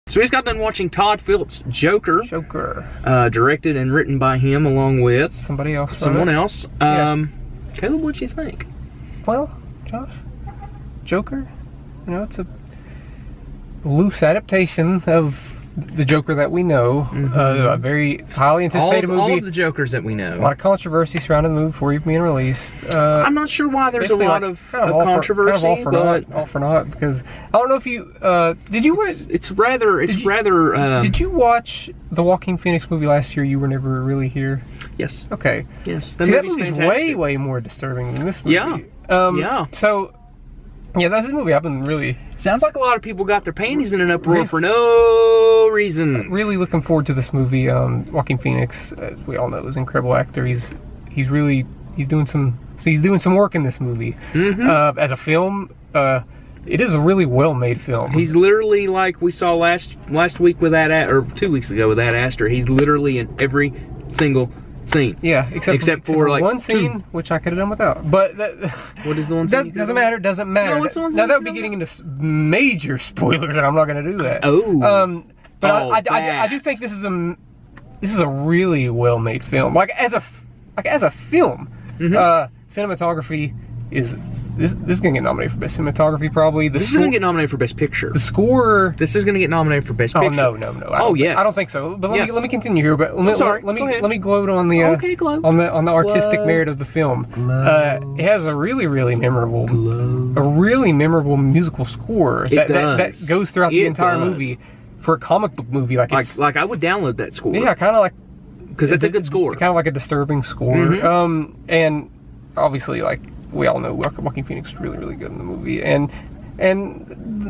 So we just got done watching Todd Phillips' Joker. Directed and written by him along with someone else. Caleb, what'd you think? Well, Josh, Joker, you know, it's a loose adaptation of the Joker that we know. A very highly anticipated movie. All of the Jokers that we know. A lot of controversy surrounding the movie before even being released. I'm not sure why there's a lot of controversy, all for naught, because I don't know if you did you did you watch the Joaquin Phoenix movie last year? You Were Never Really Here. Yes. Okay. Yes. That movie's way more disturbing than this movie. Yeah. So yeah, that's a movie I've been really... Sounds like a lot of people got their panties in an uproar for no reason. Really looking forward to this movie. Joaquin Phoenix, as we all know, is an incredible actor. He's doing some work in this movie. As a film, it is a really well-made film. He's literally, like we saw last week with or 2 weeks ago with Ad Astra, he's literally in every single scene. Yeah, except for like one scene, which I could have done without. But what is the one scene? Doesn't matter. No, what's the one scene? Now that would be getting into major spoilers, and I'm not going to do that. But I do think this is a really well-made film. Like as a film, cinematography is. This is going to get nominated for Best Cinematography, probably. This is going to get nominated for Best Picture. The score... This is going to get nominated for Best Picture. Oh, no. Yes. I don't think so. But let me continue here. But let me gloat on the... gloat. On the artistic merit of the film. It has a really memorable... A really memorable musical score. That goes throughout the entire movie. For a comic book movie. Like I would download that score. Yeah, kind of like... Because it's a good score. Kind of like a disturbing score. And obviously, like... We all know Joaquin Phoenix is really good in the movie, and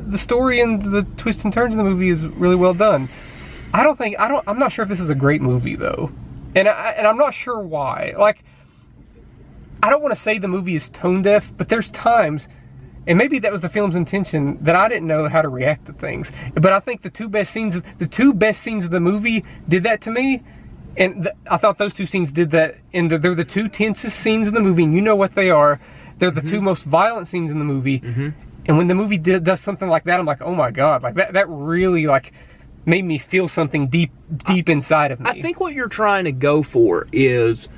the story and the twists and turns in the movie is really well done. I'm not sure if this is a great movie though, and I'm not sure why. Like, I don't want to say the movie is tone deaf, but there's times, and maybe that was the film's intention, that I didn't know how to react to things. But I think the two best scenes of the movie did that to me. And I thought those two scenes did that, and they're the two tensest scenes in the movie, and you know what they are. They're the two most violent scenes in the movie. And when the movie does something like that, I'm like, oh my God, like that really like made me feel something deep inside of me. I think what you're trying to go for is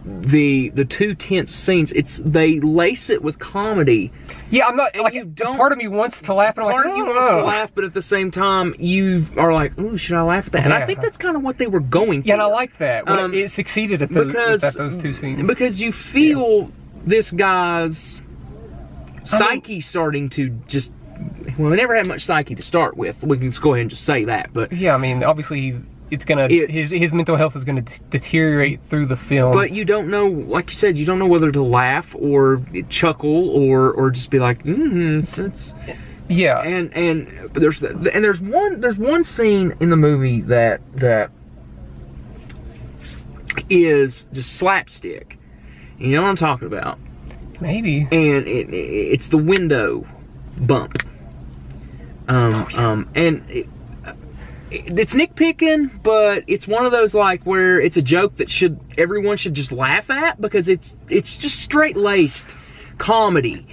the two tense scenes. They lace it with comedy. Yeah, I'm not like part of me wants to laugh, and I'm like, part of you wants to laugh, but at the same time you are like, ooh, should I laugh at that? And I think that's kind of what they were going for. Yeah, and I like that. It succeeded at those two scenes. Because you feel this guy's psyche starting to just... Well, he never had much psyche to start with. We can just go ahead and just say that. But yeah, I mean, obviously his mental health is gonna deteriorate through the film. But you don't know, like you said, you don't know whether to laugh or chuckle or just be like, yeah. And there's one scene in the movie that is just slapstick. You know what I'm talking about? Maybe. And it's the window bump. And it's nitpicking, but it's one of those like where it's a joke that everyone should just laugh at, because it's just straight laced comedy,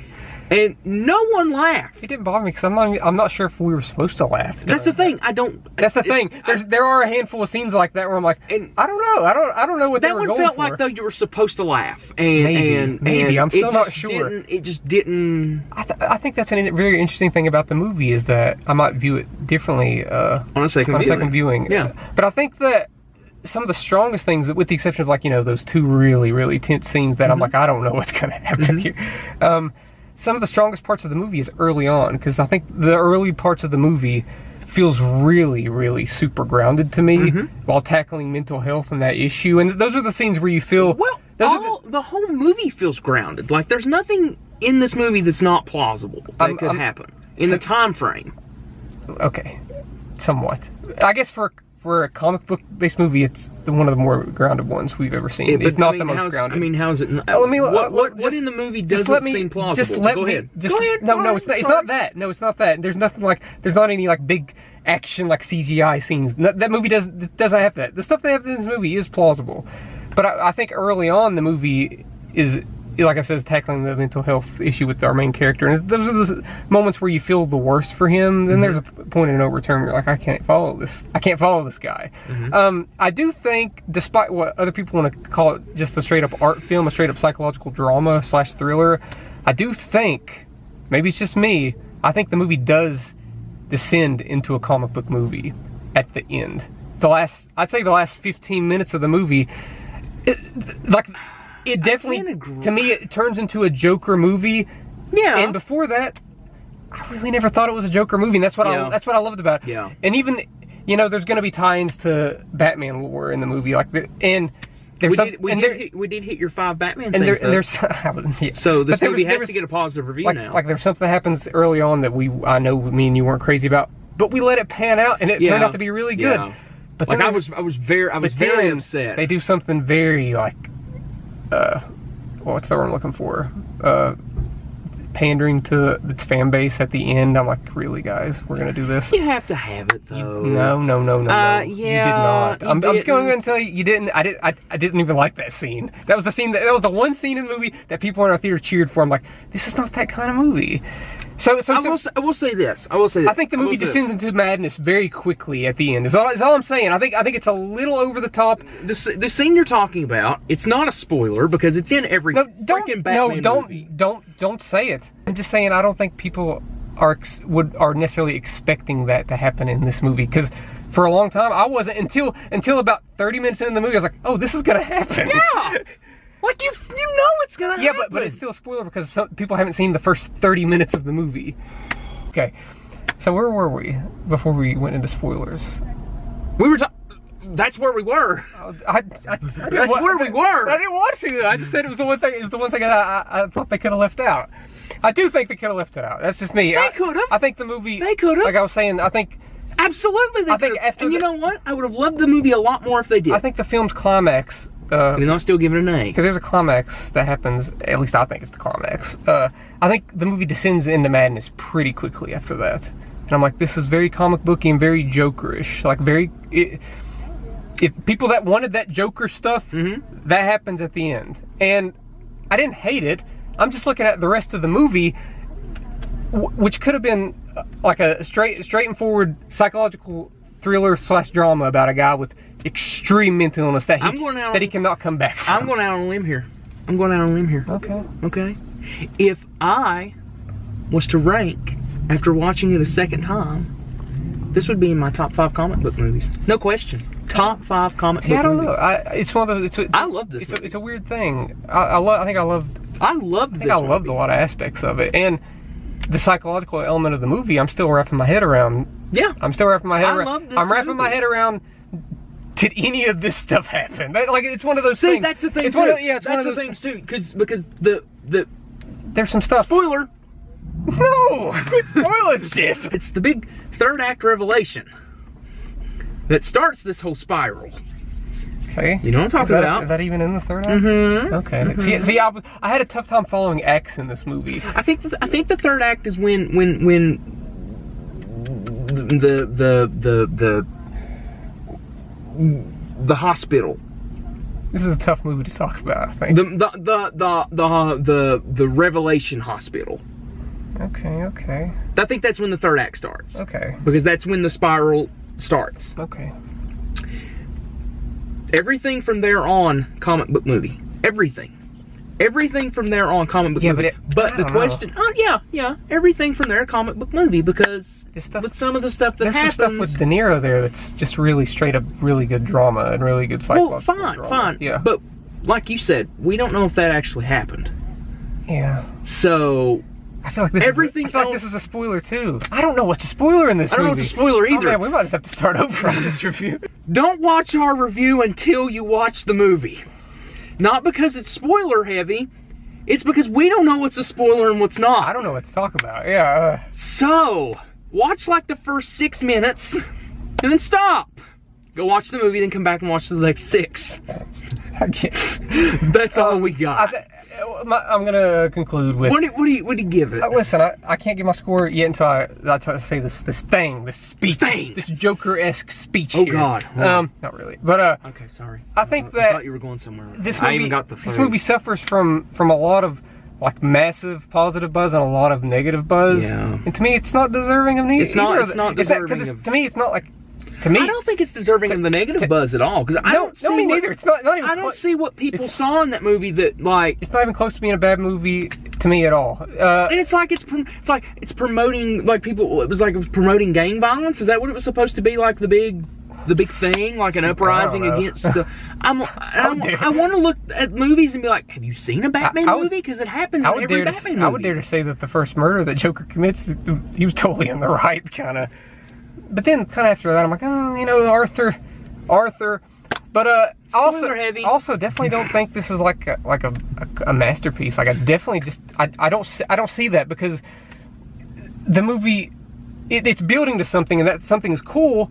and no one laughed. It didn't bother me because I'm not sure if we were supposed to laugh. That's the thing. That's the thing. There are a handful of scenes like that where I'm like, and I don't know. I don't know what they were going for. That one felt like though you were supposed to laugh, and maybe I'm still not sure. It just didn't. I think that's a very interesting thing about the movie, is that I might view it differently on a second viewing. Yeah, but I think that some of the strongest things, with the exception of like, you know, those two really tense scenes that I'm like, I don't know what's going to happen here. Some of the strongest parts of the movie is early on, because I think the early parts of the movie feels really super grounded to me, while tackling mental health and that issue. And those are the scenes where you feel... Well, the whole movie feels grounded. Like, there's nothing in this movie that's not plausible that could happen in the time frame. Okay, somewhat. I guess for a comic book based movie, it's one of the more grounded ones we've ever seen. If not the most grounded. I mean, how's it? What in the movie doesn't seem plausible? Go ahead. No, it's not that. No, it's not that. There's nothing like. There's not any like big action like CGI scenes. That movie doesn't have that. The stuff they have in this movie is plausible, but I think early on the movie is like I said, is tackling the mental health issue with our main character, and those are the moments where you feel the worst for him. Then there's a point of no return where you're like, I can't follow this guy. I do think, despite what other people want to call it, just a straight up art film, a straight up psychological drama / thriller, I do think, maybe it's just me, I think the movie does descend into a comic book movie at the end. I'd say the last 15 minutes of the movie, it definitely, to me, it turns into a Joker movie. Yeah. And before that, I really never thought it was a Joker movie, and that's what I loved about it. Yeah. And even, you know, there's going to be tie-ins to Batman lore in the movie, and there's we did hit your 5 Batman things. So this movie has to get a positive review now. Like there's something that happens early on that I know me and you weren't crazy about, but we let it pan out, and it turned out to be really good. Yeah. But like I was very upset. They do something very like, what's the word I'm looking for? Pandering to its fan base at the end. I'm like, really, guys, we're gonna do this? You have to have it though. No. Yeah, you did not. I'm just going to tell you, you didn't. I didn't even like that scene. That was the scene. That was the one scene in the movie that people in our theater cheered for. I'm like, this is not that kind of movie. So I will say this. I think the movie descends into madness very quickly at the end. Is all I'm saying. I think it's a little over the top. The scene you're talking about, it's not a spoiler because it's in every freaking Batman movie. Don't say it. I'm just saying I don't think people are necessarily expecting that to happen in this movie, because for a long time I wasn't, until about 30 minutes into the movie I was like, oh, this is gonna happen. Yeah. Like you know it's gonna happen. Yeah, but it's still a spoiler because some people haven't seen the first 30 minutes of the movie. Okay, so where were we before we went into spoilers? We were that's where we were. That's where we were. I didn't want to. I just said it was the one thing. It was the one thing that I thought they could have left out. I do think they could have left it out. That's just me. They could have. I think the movie. They could have. Like I was saying, I think. Absolutely, they could have. And you know what? I would have loved the movie a lot more if they did. I think the film's climax. Even though I'm still giving it an A. Because there's a climax that happens, at least I think it's the climax. I think the movie descends into madness pretty quickly after that. And I'm like, this is very comic booky and very Jokerish. Like, if people that wanted that Joker stuff, that happens at the end. And I didn't hate it. I'm just looking at the rest of the movie, which could have been like a straight and forward psychological thriller / drama about a guy with extreme mental illness that he cannot come back from. I'm going out on a limb here. Okay. If I was to rank after watching it a second time, this would be in my top 5 comic book movies. No question. Top 5 comic book movies. I don't know. It's one of those. I love this. It's a weird thing. I loved a lot of aspects of it, and the psychological element of the movie. I'm still wrapping my head around. Yeah, I'm still wrapping my head around. Love this I'm wrapping my head around. Did any of this stuff happen? Like, it's one of those things. That's the thing. It's too. It's that's one of those things too. Because the there's some stuff. Spoiler. No, quit spoiling shit. It's the big 3rd act revelation that starts this whole spiral. Okay. You know what I'm talking about. Is that even in the 3rd act? Mm-hmm. Okay. Mm-hmm. See, I had a tough time following acts in this movie. I think the 3rd act is when the hospital. This is a tough movie to talk about, I think. The Revelation Hospital. Okay. I think that's when the 3rd act starts. Okay. Because that's when the spiral starts. Okay. Everything from there on, comic book movie. Everything from there on, comic book movie. But the question, everything from there, comic book movie, because with some of the stuff that happens. There's some stuff with De Niro there that's just really straight up, really good drama and really good psychological drama. Fine. Yeah. But like you said, we don't know if that actually happened. Yeah. So I feel like this is a spoiler too. I don't know what's a spoiler in this movie. I don't know what's a spoiler either. Oh, man, we might just have to start over on this review. Don't watch our review until you watch the movie. Not because it's spoiler heavy, it's because we don't know what's a spoiler and what's not. I don't know what to talk about, yeah. So, watch like the first 6 minutes, and then stop. Go watch the movie, then come back and watch the next 6. I can't. That's all we got. I'm gonna conclude with. What do you give it? Listen, I can't get my score yet until I say this speech, this Joker-esque speech. Oh here. God. Not really, but Okay, sorry. I think I that thought you were going somewhere. this I movie, even got the this movie suffers from a lot of like massive positive buzz and a lot of negative buzz. Yeah. And to me, it's not deserving of neither. It's not deserving of. To me, it's not like. To me, I don't think it's deserving of the negative buzz at all because I don't see. No, me neither. It's not even. I don't see what people saw in that movie that like. It's not even close to being a bad movie to me at all. And it's like it's promoting like people. It was promoting gang violence. Is that what it was supposed to be? Like the big thing, like an uprising against the. I want to look at movies and be like, have you seen a Batman movie? Because it happens in every Batman movie. I would dare to say that the first murder that Joker commits, he was totally in the right, kind of. But then, kind of after that, I'm like, oh, you know, Arthur. But also definitely don't think this is like a masterpiece. Like I definitely I don't see that because the movie it's building to something and that something is cool.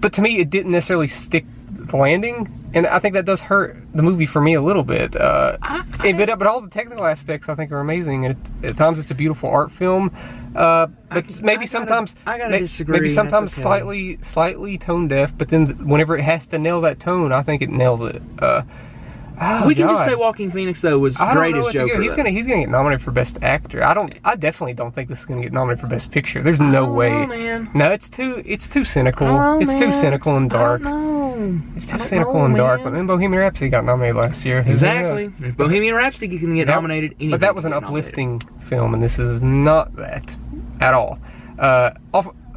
But to me, it didn't necessarily stick the landing, and I think that does hurt the movie for me a little bit. But all the technical aspects I think are amazing, and at times it's a beautiful art film. But maybe sometimes I gotta disagree. Maybe sometimes okay. slightly tone deaf, but then whenever it has to nail that tone, I think it nails it. We can just say Joaquin Phoenix though was great as Joker. He's gonna get nominated for Best Actor. I definitely don't think this is gonna get nominated for Best Picture. There's no way. Man. No, it's too cynical. It's too cynical and dark. It's too cynical and dark. But then Bohemian Rhapsody got nominated last year. Exactly. If Bohemian Rhapsody can get nominated, but that was an uplifting film, and this is not that at all.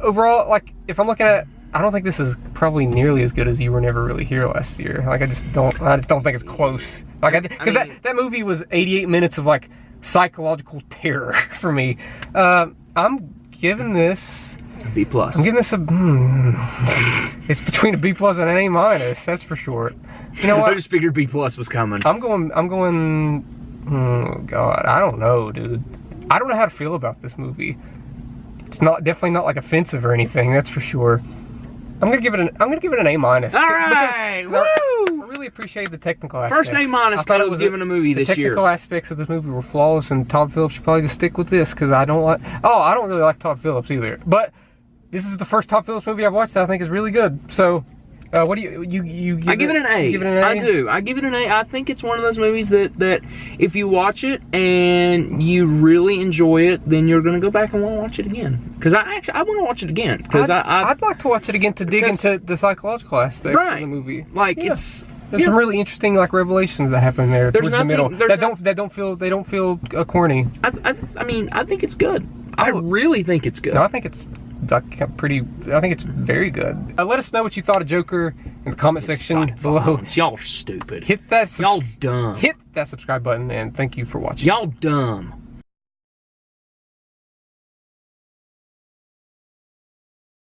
Overall, like if I'm looking at. I don't think this is probably nearly as good as You Were Never Really Here last year. Like I just don't think it's close. Like because that movie was 88 minutes of like psychological terror for me. I'm giving this a B+. I'm giving this it's between a B+ and an A-. That's for sure. You know what? I just figured B+ was coming. I'm going. Oh God, I don't know, dude. I don't know how to feel about this movie. It's definitely not like offensive or anything. That's for sure. I'm gonna give it an A-. All right, woo! I really appreciate the technical aspects. First A- Caleb's given a movie this year. The technical aspects of this movie were flawless, and Todd Phillips should probably just stick with this because I don't really like Todd Phillips either. But this is the first Todd Phillips movie I've watched that I think is really good. So. What do you give I give it an A. You give it an A? I do. I give it an A. I think it's one of those movies that if you watch it and you really enjoy it, then you're going to go back and want to watch it again. Because I want to watch it again. Because I'd like to watch it again to dig into the psychological aspect of the movie. Like there's some really interesting like revelations that happen there towards the middle that don't feel corny. I mean, I think it's good. I really think it's good. No, I think it's very good. Let us know what you thought of Joker in the comment section below. Y'all are stupid. Hit that Y'all dumb. Hit that subscribe button and thank you for watching. Y'all dumb.